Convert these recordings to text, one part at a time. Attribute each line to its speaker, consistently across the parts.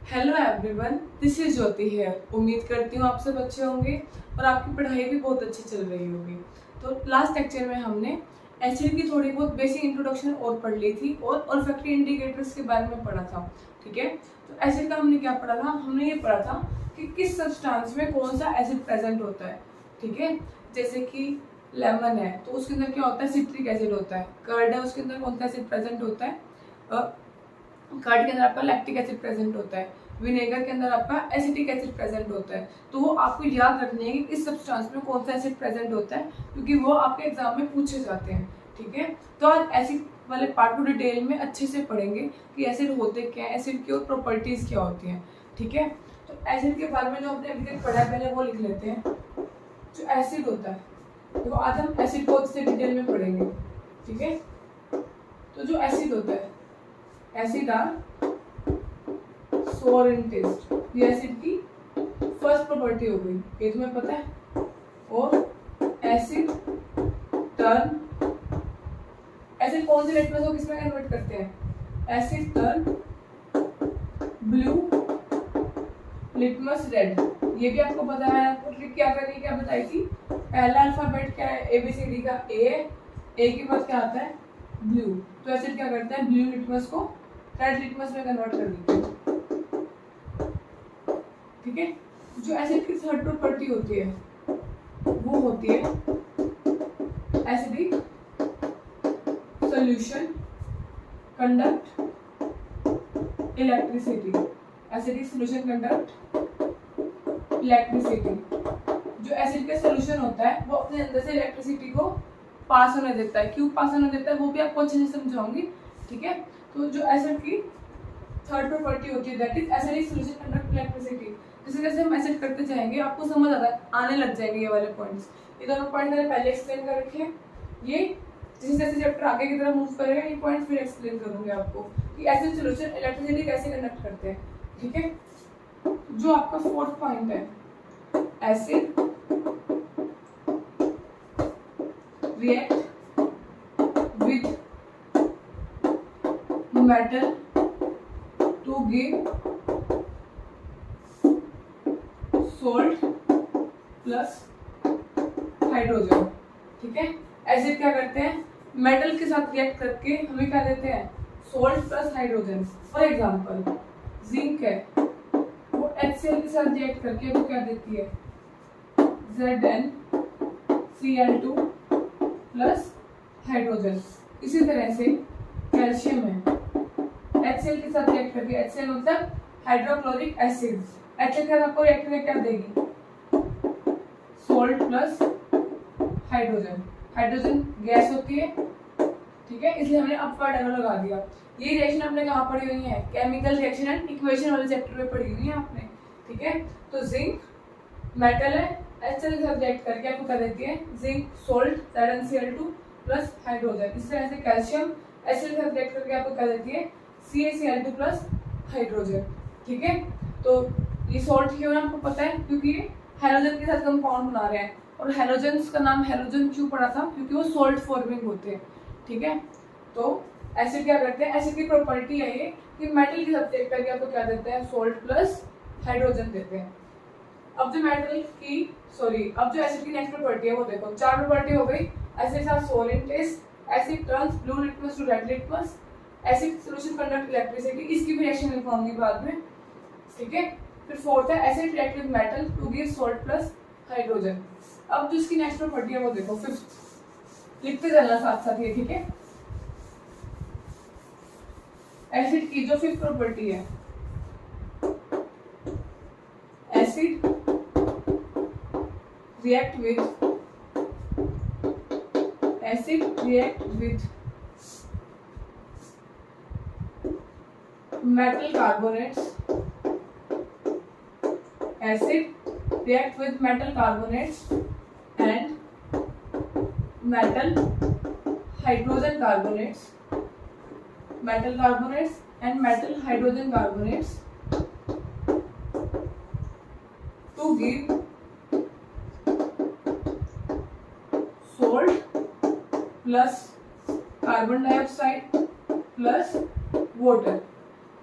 Speaker 1: Hello everyone, this is ज्योति है। उम्मीद करती हूँ आप सब अच्छे होंगे और आपकी पढ़ाई भी बहुत अच्छी चल रही होगी। तो लास्ट लेक्चर में हमने एसिड की थोड़ी बहुत बेसिक इंट्रोडक्शन और पढ़ ली थी और ऑल्फैक्टरी इंडिकेटर्स के बारे में पढ़ा था। ठीक है, तो एसिड का हमने क्या पढ़ा था? हमने ये पढ़ा था कि किस सब्सटेंस में कौन सा एसिड प्रेजेंट होता है। ठीक है, जैसे कि लेमन है तो उसके अंदर क्या होता है? सिट्रिक एसिड होता है। कर्ड है, उसके अंदर कौन सा एसिड प्रेजेंट होता है? कर्ड के अंदर आपका लैक्टिक एसिड प्रेजेंट होता है। विनेगर के अंदर आपका एसिटिक एसिड प्रेजेंट होता है। तो वो आपको याद रखनी है कि इस सब्सटेंस में कौन सा एसिड प्रेजेंट होता है, क्योंकि वो आपके एग्जाम में पूछे जाते हैं। ठीक है, तो आज एसिड वाले पार्ट को डिटेल में अच्छे से पढ़ेंगे कि एसिड होते क्या है, एसिड की और प्रॉपर्टीज क्या होती हैं। ठीक है, तो एसिड के बारे में जो हमने अभी तक पढ़ा है पहले वो लिख लेते हैं। जो एसिड होता है, देखो आज हम एसिड को अच्छे डिटेल में पढ़ेंगे। ठीक है, तो जो एसिड होता है, acid are sour in test, ये एसिड की फर्स्ट प्रॉपर्टी हो गई, ये तुम्हें पता है। और एसिड टर्न, एसिड कौन से लिटमस को किसमें कन्वर्ट करते हैं? Asset turn blue, litmus red. ये भी आपको पता है। आपको ट्रिक क्या करनी, क्या बताई थी? पहला अल्फाबेट क्या है एबीसीडी का? ए के बाद क्या आता है? ब्लू। तो एसिड क्या करता है? ब्लू लिटमस को रेड लिटमस में कन्वर्ट कर देते हैं। ठीक है, जो एसिड की थर्ड प्रॉपर्टी होती है वो होती है acidic solution conduct electricity. Acidic solution conduct electricity. जो एसिड का सॉल्यूशन होता है वो अपने अंदर से इलेक्ट्रिसिटी को पास होने देता है। क्यों पास होने देता है वो भी आपको अच्छे से समझाऊंगी। ठीक है, तो जो एसिड की थर्ड प्रॉपर्टी होती है that is acidic solution conduct electricity. जैसे जैसे हम एसिड करते जाएंगे आपको समझ आने लग जाएंगे ये वाले पॉइंट्स। ये दोनों पॉइंट मैंने पहले एक्सप्लेन कर रखे हैं। ये जैसे जैसे चैप्टर आगे की तरफ मूव करेगा ये पॉइंट फिर एक्सप्लेन करूंगी आपको कि एसिड सॉल्यूशन इलेक्ट्रिसिटी कैसे कंडक्ट करते हैं। ठीक है, जो आपका फोर्थ पॉइंट है, acid react with metal to give salt plus hydrogen. ठीक है, एसिड क्या करते हैं? मेटल के साथ रिएक्ट करके हमें क्या देते हैं? Salt plus hydrogen. For example zinc है, वो HCl के साथ रिएक्ट करके वो क्या देती है? ZnCl2 plus hydrogen. इसी तरह से कैल्शियम है, HCl के साथ रिएक्ट करके, HCl मतलब हाइड्रोक्लोरिक एसिड, HCl के साथ आपको रिएक्ट करके क्या देगी? Salt plus hydrogen. Hydrogen gas होती है। ठीक है, इसलिए हमने अपवर्ड एरो लगा दिया। ये रिएक्शन आपने कहाँ पढ़ी हुई है? केमिकल रिएक्शन एंड इक्वेशन वाले चैप्टर में पढ़ी हुई है आपने। ठीक है, तो जिंक मेटल है, HCl के साथ रिएक्ट करके आपको क्या देती है? Zinc salt ZnCl2 plus hydrogen. इस तरह से कैल्शियम HCl के साथ रिएक्ट करके आपको क्या देती है? CaCl2 plus hydrogen. ठीक है, तो ये सोल्ट क्यों है आपको पता है? क्योंकि ये हैलोजन के साथ कंपाउंड बना रहे हैं। और हैलोजन्स का नाम हैलोजन क्यों पड़ा था? क्योंकि वो सोल्ट फॉर्मिंग होते हैं। ठीक है, तो एसिड क्या करते हैं? एसिड की प्रॉपर्टी है ये कि मेटल के साथ रिएक्ट करके आपको क्या देते हैं? सोल्ट प्लस हाइड्रोजन देते हैं। अब जो एसिड की नेक्स्ट प्रॉपर्टी है वो देखो, चार प्रॉपर्टी हो गई। Acid are sour in taste, acid turns blue litmus to red litmus, acid solution conduct electricity. इसकी भी रिएक्शन लिखवाऊंगी बाद में। ठीक है, फिर फोर्थ है acid react with metal to give salt plus hydrogen. अब जो इसकी नेक्स्ट प्रॉपर्टी है वो देखो, फिफ्थ लिखते चलना साथ साथ ये। ठीक है, एसिड की जो फिफ्थ प्रॉपर्टी है, acid react with metal carbonates, acid react with metal carbonates and metal hydrogen carbonates, and metal hydrogen carbonates to give salt plus carbon dioxide plus water.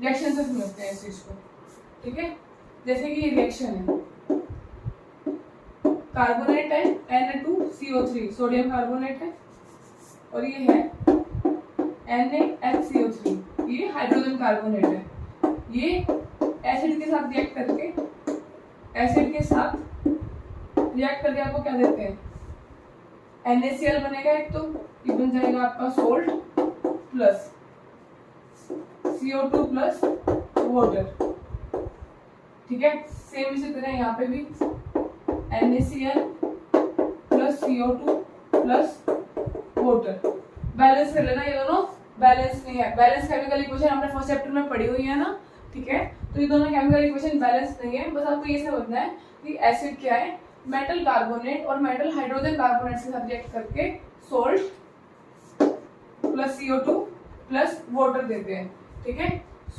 Speaker 1: Reaction से समझते हैं इस चीज को। ठीक है। जैसे कि ये रिएक्शन है, कार्बोनेट है Na2CO3 सोडियम कार्बोनेट है, और ये है NaHCO3 ये हाइड्रोजन कार्बोनेट है। ये एसिड के साथ रिएक्ट करके आपको क्या देते हैं, NaCl बनेगा एक, तो ये बन जाएगा आपका salt plus CO2 plus water. ठीक है, सेम इसी तरह यहाँ पे भी NaCl plus CO2 plus water. Balance कर लेना, ये दोनों बैलेंस नहीं है। बैलेंस केमिकल इक्वेशन हमने फर्स्ट चैप्टर में पढ़ी हुई है ना, ठीक है। तो ये दोनों केमिकल इक्वेशन बैलेंस नहीं है। बस आपको ये समझना है कि एसिड क्या है, मेटल कार्बोनेट और मेटल हाइड्रोजन कार्बोनेट के साथ रिएक्ट करके salt plus CO2 plus water देते हैं। ठीक है,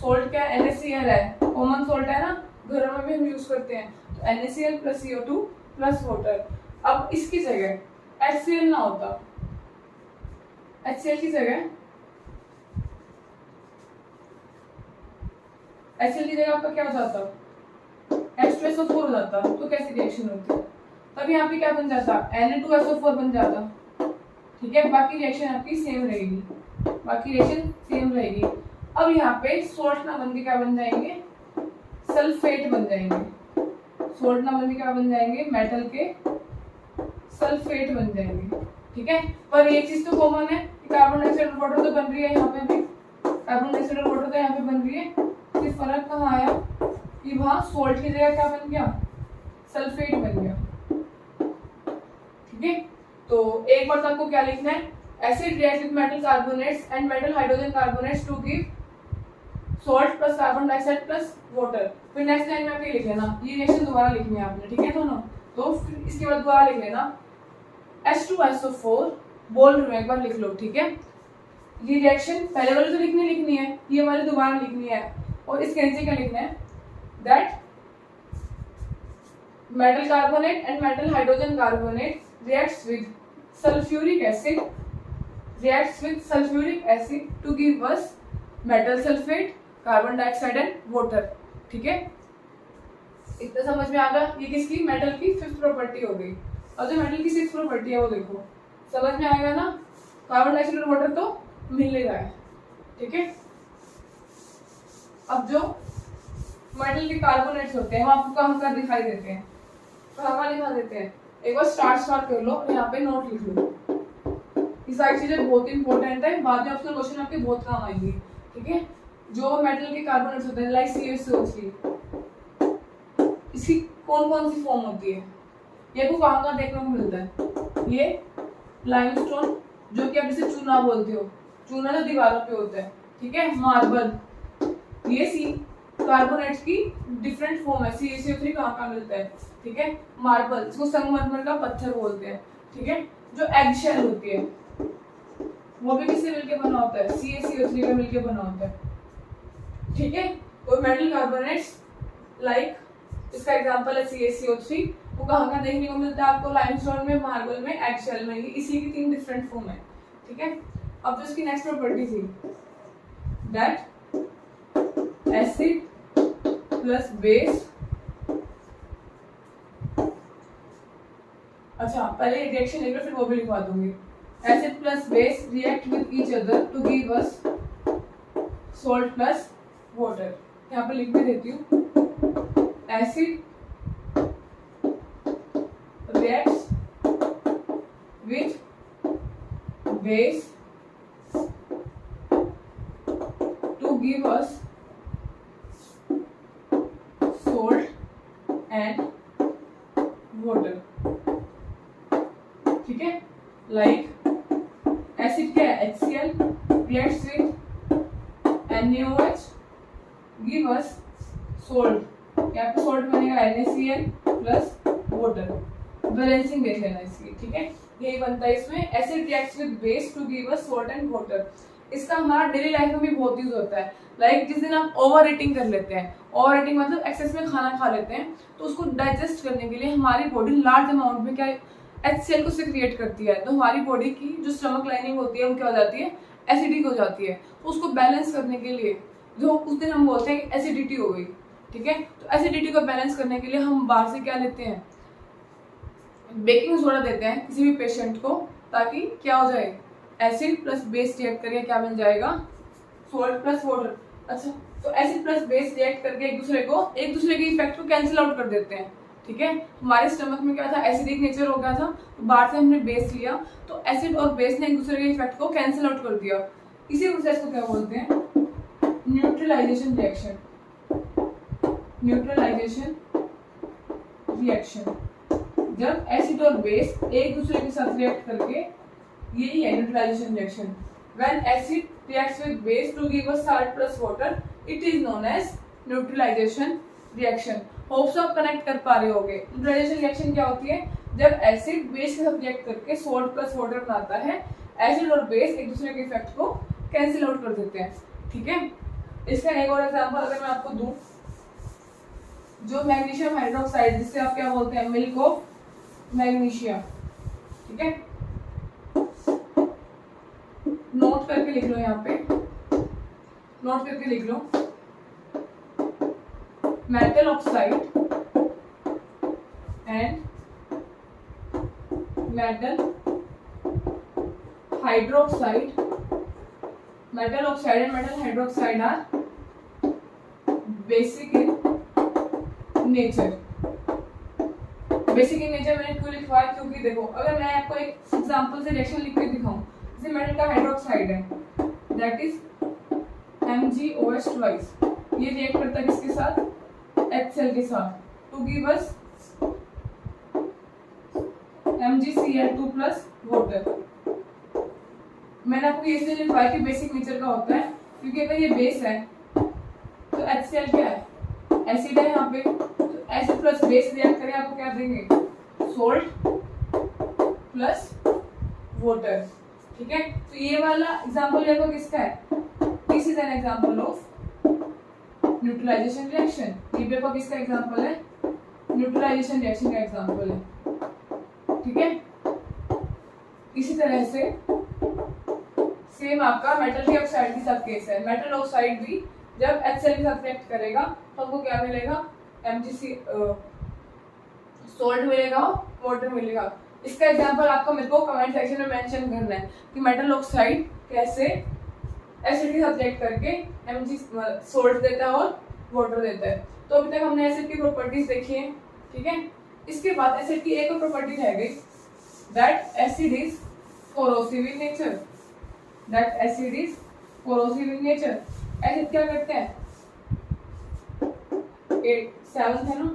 Speaker 1: सोल्ट क्या है, NaCl है, कॉमन सोल्ट है ना, घरों में भी हम यूज करते हैं। तो NaCl plus CO2 plus water. अब इसकी जगह HCl ना होता, HCl की जगह आपका क्या हो जाता, H2SO4 हो जाता। तो कैसी रिएक्शन होती, तब यहाँ पे क्या बन जाता, Na2SO4 बन जाता। ठीक है, बाकी रिएक्शन आपकी सेम रहेगी, अब यहाँ पे सोल्ट ना बन के क्या बन जाएंगे, सल्फेट बन जाएंगे। सोल्ट ना बन के क्या बन जाएंगे, मेटल के सल्फेट बन जाएंगे। ठीक है, पर एक चीज तो कॉमन है, कार्बन डाइऑक्साइड और वाटर तो बन रही है यहाँ पे भी, कार्बन डाइऑक्साइड और वाटर तो यहाँ पे बन रही है। सिर्फ फर्क कहाँ आया कि वहां सोल्ट की जगह क्या बन गया, सल्फेट बन गया। ठीक है, तो एक बार आपको क्या लिखना है, acid react with metal carbonates and metal hydrogen carbonates to give salt plus carbon dioxide plus water. फिर नेक्स्ट लाइन में आपको लिख लेना, ये रिएक्शन दोबारा लिखनी है आपने। ठीक है दोनों, तो फिर इसके बाद दोबारा लिख लेना H2SO4, बोल रही हूँ एक बार लिख लो। ठीक है, ये रिएक्शन पहले वाली तो लिखनी है, ये वाली दोबारा लिखनी है, और इसके नीचे क्या लिखना है, that metal carbonate and metal hydrogen carbonate reacts with sulfuric acid to give us metal sulfate, carbon dioxide and water। ठीक है, इतना समझ में आ गया। ये किसकी, मेटल की फिफ्थ प्रॉपर्टी हो गई। और जो मेटल की सिक्स्थ प्रॉपर्टी है वो देखो, समझ में आएगा ना, कार्बन डाइऑक्साइड और वाटर तो मिल ही रहा है। ठीक है, अब जो मेटल के कार्बोनेट्स होते हैं वो आपको कहाँ दिखाई देते हैं, कहाँ दिखा देते हैं, एक बार स्टार्ट कर लो और यहाँ पे नोट लिख लो। ये सारी चीजें बहुत इंपॉर्टेंट है, बाद में ऑप्शनल क्वेश्चन आपके बहुत काम आएंगी। ठीक है, जो मेटल के कार्बोनेट्स होते हैं लाइक CaSO3, इसकी कौन कौन सी फॉर्म होती है, ये को कहाँ देखने को मिलता है, ये लाइमस्टोन, जो कि आप जिसे चूना बोलते हो, चूना जो दीवारों पे होता है। ठीक है, मार्बल, ये सी कार्बोनेट्स की डिफरेंट फॉर्म है। CaSO3 कहाँ मिलता है, ठीक है, मार्बल, जिसको संगमरमर का पत्थर बोलते हैं। ठीक है, जो एग शेल होती है वो भी किससे मिलके बना होता है, CaCO3 का मिलके बना होता है। ठीक है, तो मेटल कार्बोनेट्स लाइक इसका एग्जांपल है CaCO3, वो कहाँ देखने को मिलता है आपको, लाइमस्टोन में, मार्बल में, एग शेल में, इसी की 3 डिफरेंट फॉर्म है। ठीक है, अब जो इसकी नेक्स्ट प्रॉपर्टी थी, दैट एसिड प्लस बेस, अच्छा पहले रिएक्शन लिख लो फिर वो भी लिखवा दूंगी। Acid plus base react with each other to give us salt plus water. यहाँ पे लिख भी देती हूँ, acid reacts with base to give us salt and water। ठीक है, लाइक एसिड क्या है, HCl reacts with NaOH give us salt, यहाँ पे salt बनेगा NaCl प्लस वाटर। बैलेंसिंग देख लेना इसकी। ठीक है, यही बनता है इसमें, acid reacts with base to give us salt and water. इसका हमारा डेली लाइफ में भी बहुत यूज होता है। लाइक जिस दिन आप ओवर ईटिंग कर लेते हैं, ओवर ईटिंग मतलब एक्सेस में खाना खा लेते हैं, तो उसको डाइजेस्ट करने के लिए हमारी बॉडी लार्ज अमाउंट में क्या HCl को सिक्रिएट करती है। तो हमारी बॉडी की जो स्टमक लाइनिंग होती है वो क्या हो जाती है, एसिडिक हो जाती है। तो उसको बैलेंस करने के लिए जो उस दिन हम बोलते हैं एसिडिटी हो गई, ठीक है। तो एसिडिटी को बैलेंस करने के लिए हम बाहर से क्या लेते हैं, बेकिंग सोडा देते हैं किसी भी पेशेंट को, ताकि क्या हो जाए, एसिड प्लस बेस रिएक्ट करके क्या मिल जाएगा, सोल्ट प्लस वाटर। अच्छा, तो एसिड प्लस बेस रिएक्ट करके एक दूसरे के इफेक्ट को कैंसिल आउट कर देते हैं, ठीक है। हमारे स्टमक में क्या था, एसिडिक नेचर हो गया था, तो बाहर से हमने बेस लिया, तो एसिड और बेस ने एक दूसरे के इफेक्ट को कैंसिल आउट कर दिया। इसी प्रोसेस को क्या बोलते हैं, न्यूट्रलाइजेशन रिएक्शन। न्यूट्रलाइजेशन रिएक्शन, जब एसिड और बेस एक दूसरे के साथ रिएक्ट करके, यही है neutralisation reaction. When acid reacts with base to give us salt plus water, it is known as neutralisation reaction. Hopes आप कनेक्ट कर पा रहे होगे। न्यूट्रलाइजेशन रिएक्शन क्या होती है, जब एसिड बेस के साथ रिएक्ट करके सोल्ट प्लस वाटर बनाता है, एसिड और बेस एक दूसरे के इफेक्ट को कैंसिल आउट कर देते हैं, ठीक है। इसका एक और एग्जांपल अगर मैं आपको दूं, जो मैग्नीशियम हाइड्रोक्साइड, जिससे आप क्या बोलते हैं, मिल्क ऑफ मैग्नीशियम, ठीक है। नोट करके लिख लो, यहाँ पे नोट करके लिख लो, metal oxide and metal hydroxide, metal oxide and metal hydroxide are basic in nature. Basic in nature मैंने क्यों लिखवाया, क्योंकि देखो अगर मैं आपको एक एग्जांपल से रिएक्शन लिख के दिखाऊं, जैसे मेटल का हाइड्रोक्साइड है, दैट इज MgOH2, ये रिएक्ट करता है किसके साथ, HCl के साथ, to give us MgCl2 plus water. मैंने आपको ये इसलिए लिखवाया कि बेसिक नेचर का होता है, क्योंकि अगर ये बेस है तो HCl क्या है, एसिड है यहाँ पे, तो एसिड प्लस बेस रिएक्ट करें, आपको क्या देंगे, सोल्ट प्लस वाटर, ठीक है। तो ये वाला एग्जांपल देखो किसका है, this is an example of neutralisation reaction. ये भी आपका किसका एग्जांपल है, न्यूट्रलाइजेशन रिएक्शन का एग्जांपल है, ठीक है। इसी तरह से सेम आपका मेटल के ऑक्साइड के साथ केस है। मेटल ऑक्साइड भी जब HCl के साथ रिएक्ट करेगा तो हमको क्या मिलेगा, MgC सोल्ट मिलेगा, वाटर मिलेगा। इसका एग्जांपल आपको मेरे को कमेंट सेक्शन में मेंशन करना है कि मेटल ऑक्साइड कैसे एसिड के साथ रिएक्ट करके Mg सोल्ट देता है और वाटर देता है। तो अभी तक हमने एसिड की प्रॉपर्टीज देखी है, ठीक है। इसके बाद एसिड की एक और प्रॉपर्टी रह गई, that acid is corrosive in nature. That acid is corrosive in nature. Acid क्या करते हैं, 7 है ना,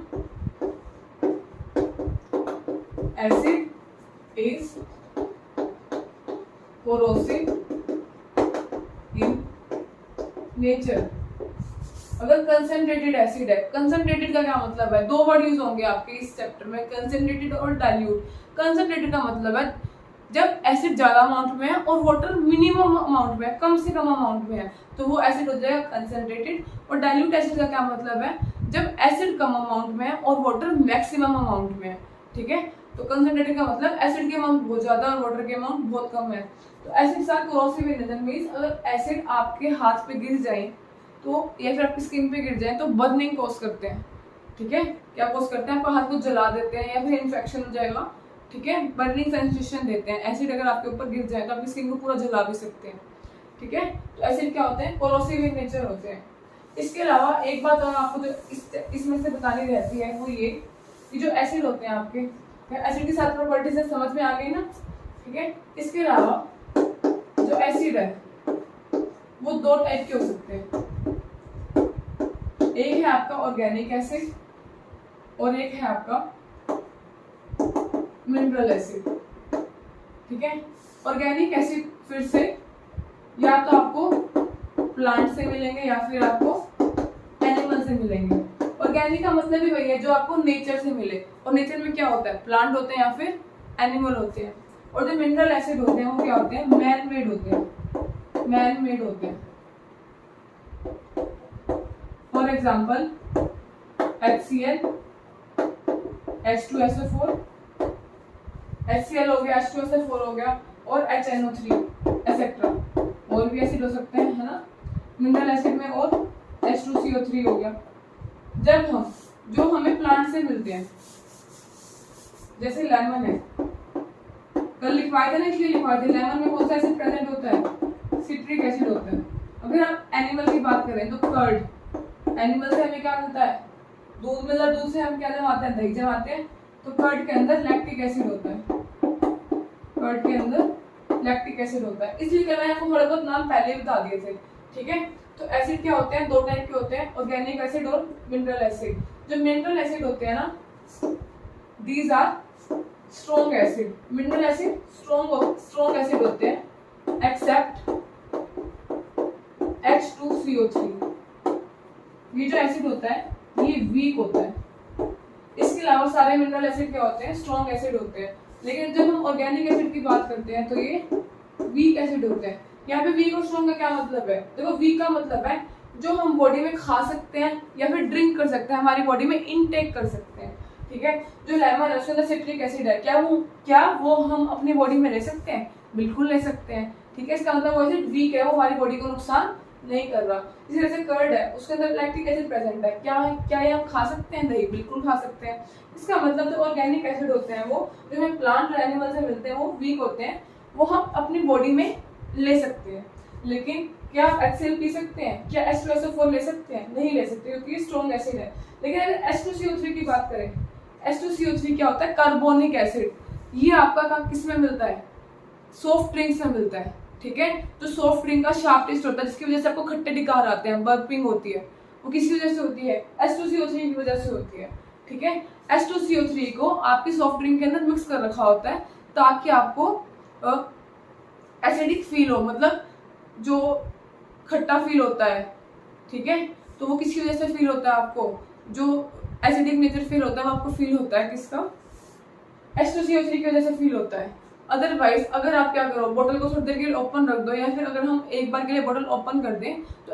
Speaker 1: acid is corrosive in nature. अगर कंसंट्रेटेड एसिड है, कंसंट्रेटेड का क्या मतलब है, दो वर्ड यूज होंगे आपके इस चैप्टर में, कंसंट्रेटेड और डाइल्यूट। कंसंट्रेटेड का मतलब है जब एसिड ज्यादा अमाउंट में है और वाटर मिनिमम अमाउंट में है, कम से कम अमाउंट में है, तो वो एसिड हो जाएगा कंसंट्रेटेड। और डाइल्यूट एसिड का क्या मतलब है, जब एसिड कम अमाउंट में है और वाटर मैक्सिमम अमाउंट में है, ठीक है। तो कंसंट्रेटेड का मतलब एसिड के अमाउंट बहुत ज्यादा और वाटर के अमाउंट बहुत कम है। तो एसिड साथ कोरोसिव इन नेचर मींस अगर एसिड आपके हाथ पे गिर जाए तो, या फिर आपकी स्किन पे गिर जाए तो बर्निंग कॉज करते हैं, ठीक है। क्या कॉज करते हैं, आपका हाथ को जला देते हैं या फिर इन्फेक्शन हो जाएगा, ठीक है। बर्निंग सेंसेशन देते हैं। एसिड अगर आपके ऊपर गिर जाए तो आपकी स्किन को पूरा जला भी सकते हैं, ठीक है। तो एसिड क्या होते हैं, कोरोसिव इन नेचर होते हैं। इसके अलावा एक बात और आपको जो इसमें से बतानी रहती है वो ये कि जो एसिड होते हैं आपके, एसिड की सात प्रॉपर्टीज समझ में आ गई ना, ठीक है। इसके अलावा जो एसिड है वो दो टाइप के हो सकते हैं, एक है आपका ऑर्गेनिक एसिड और एक है आपका मिनरल एसिड, ठीक है। ऑर्गेनिक एसिड फिर से या तो आपको प्लांट से मिलेंगे या फिर आपको एनिमल से मिलेंगे। ऑर्गेनिक का मतलब ही वही है जो आपको नेचर से मिले, और नेचर में क्या होता है, प्लांट होते हैं या फिर एनिमल होते हैं। और जो मिनरल एसिड होते हैं वो क्या होते हैं, मैन मेड होते हैं, मैन मेड होते हैं। For example HCl, H2SO4, HCl हो गया, H2SO4 हो गया और HNO3 एक्सेट्रा। और भी एसिड हो सकते हैं, है ना। मिनरल एसिड में और H2CO3 हो गया, जब हम जो हमें प्लांट से मिलते हैं, जैसे लेमन है, कल लिखवाए थे ना, इसलिए लिखवाए थे, लेमन में कौन सा एसिड प्रेजेंट होता है? सिट्रिक एसिड होता है। अगर हम एनिमल की बात करें तो कर्ड, एनिमल से हमें क्या मिलता है? दूध मिलता है, दूध से हम क्या जमाते हैं? दही जमाते हैं। तो कर्ड के अंदर लैक्टिक एसिड होता है, कर्ड के अंदर लैक्टिक एसिड होता है। इसलिए क्या मैंने आपको थोड़े बहुत नाम पहले ही बता दिए थे, ठीक है। तो एसिड क्या होते हैं? दो टाइप के होते हैं, ऑर्गेनिक एसिड और मिनरल एसिड। जो मिनरल एसिड होते हैं ना, these are strong acid. Mineral acid strong acid होते हैं, एक्सेप्ट H2CO3। ये जो एसिड होता है ये वीक होता है। इसके अलावा सारे मिनरल एसिड क्या होते हैं? स्ट्रॉन्ग एसिड होते हैं। लेकिन जब हम ऑर्गेनिक एसिड की बात करते हैं तो ये वीक एसिड होते हैं। यहाँ पे वीक और स्ट्रॉन्ग का क्या मतलब है? देखो, वीक का मतलब है जो हम बॉडी में खा सकते हैं या फिर ड्रिंक कर सकते हैं, हमारी बॉडी में इनटेक कर सकते हैं, ठीक है। जो लेमन है उसके अंदर सिट्रिक एसिड है, क्या वो हम अपनी बॉडी में ले सकते हैं? बिल्कुल ले सकते हैं, ठीक है। इसका मतलब वो एसिड वीक है, वो हमारी बॉडी को नुकसान नहीं कर रहा। इसी तरह से कर्ड है, उसके अंदर लैक्टिक एसिड प्रेजेंट है, क्या ये हम खा सकते हैं? दही बिल्कुल खा सकते हैं। इसका मतलब जो ऑर्गेनिक एसिड होते हैं वो जो हमें प्लांट और एनिमल से मिलते हैं वो वीक होते हैं, वो हम अपनी बॉडी में ले सकते हैं। लेकिन क्या आप HCl पी सकते हैं? क्या H2SO4 ले सकते हैं? नहीं ले सकते, क्योंकि ये स्ट्रॉन्ग एसिड है। लेकिन अगर H2CO3 की बात करें, H2CO3 क्या होता है? Carbonic acid. ये आपका किस में मिलता है? सॉफ्ट ड्रिंक्स में मिलता है, ठीक है। जो सॉफ्ट ड्रिंक का शार्प टेस्ट होता है, जिसकी वजह से आपको खट्टे टिकार आते हैं, बर्पिंग होती है, वो किसकी वजह से होती है? H2CO3 की वजह से होती है, ठीक है। H2CO3 को आपकी सॉफ्ट ड्रिंक के अंदर मिक्स कर रखा होता है ताकि आपको एसिडिक फील हो, मतलब जो खट्टा फील होता है, ठीक है। तो वो किसकी वजह से फील होता है आपको? जो एसिडिक नेचर फील होता है वो आपको फील होता है किसका? H2CO3 की वजह से फील होता है। अदरवाइज अगर आप क्या करो, बोतल को थोड़ी देर के लिए ओपन रख दो, या फिर अगर हम एक बार के लिए बोतल ओपन कर दें तो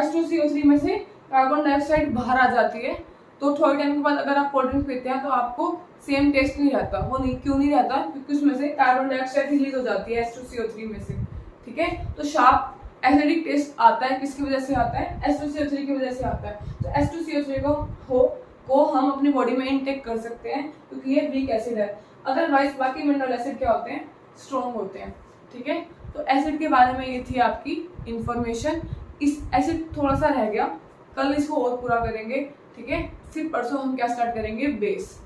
Speaker 1: H2CO3 में से कार्बन डाइऑक्साइड बाहर आ जाती है। तो थोड़े टाइम के बाद अगर आप कोल्ड ड्रिंक पीते हैं तो आपको सेम टेस्ट नहीं रहता। वो नहीं, क्यों नहीं रहता? क्योंकि उसमें से कार्बन डाइऑक्साइड रिलीज हो जाती है H2CO3 में से, ठीक है। तो शार्प एसिडिक टेस्ट आता है, किसकी वजह से आता है? H2CO3 की वजह से आता है। तो H2CO3 को हम अपनी बॉडी में इनटेक कर सकते हैं क्योंकि ये वीक एसिड है। अदरवाइज बाकी मिनरल एसिड क्या होते हैं? स्ट्रॉन्ग होते हैं, ठीक है। तो एसिड के बारे में ये थी आपकी इंफॉर्मेशन। इस एसिड थोड़ा सा रह गया, कल इसको और पूरा करेंगे, ठीक है। फिर परसों हम क्या स्टार्ट करेंगे? बेस।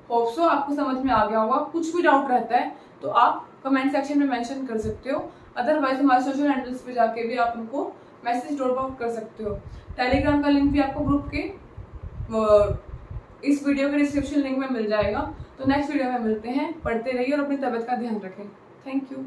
Speaker 1: होप सो आपको समझ में आ गया होगा। कुछ भी डाउट रहता है तो आप कमेंट सेक्शन में मेंशन कर सकते हो। अदरवाइज हमारे सोशल हैंडल्स पे जाके भी आप उनको मैसेज ड्रॉप आउट कर सकते हो। टेलीग्राम का लिंक भी आपको ग्रुप के इस वीडियो के डिस्क्रिप्शन लिंक में मिल जाएगा। तो नेक्स्ट वीडियो में मिलते हैं। पढ़ते रहिए और अपनी तबीयत का ध्यान रखें। Thank you.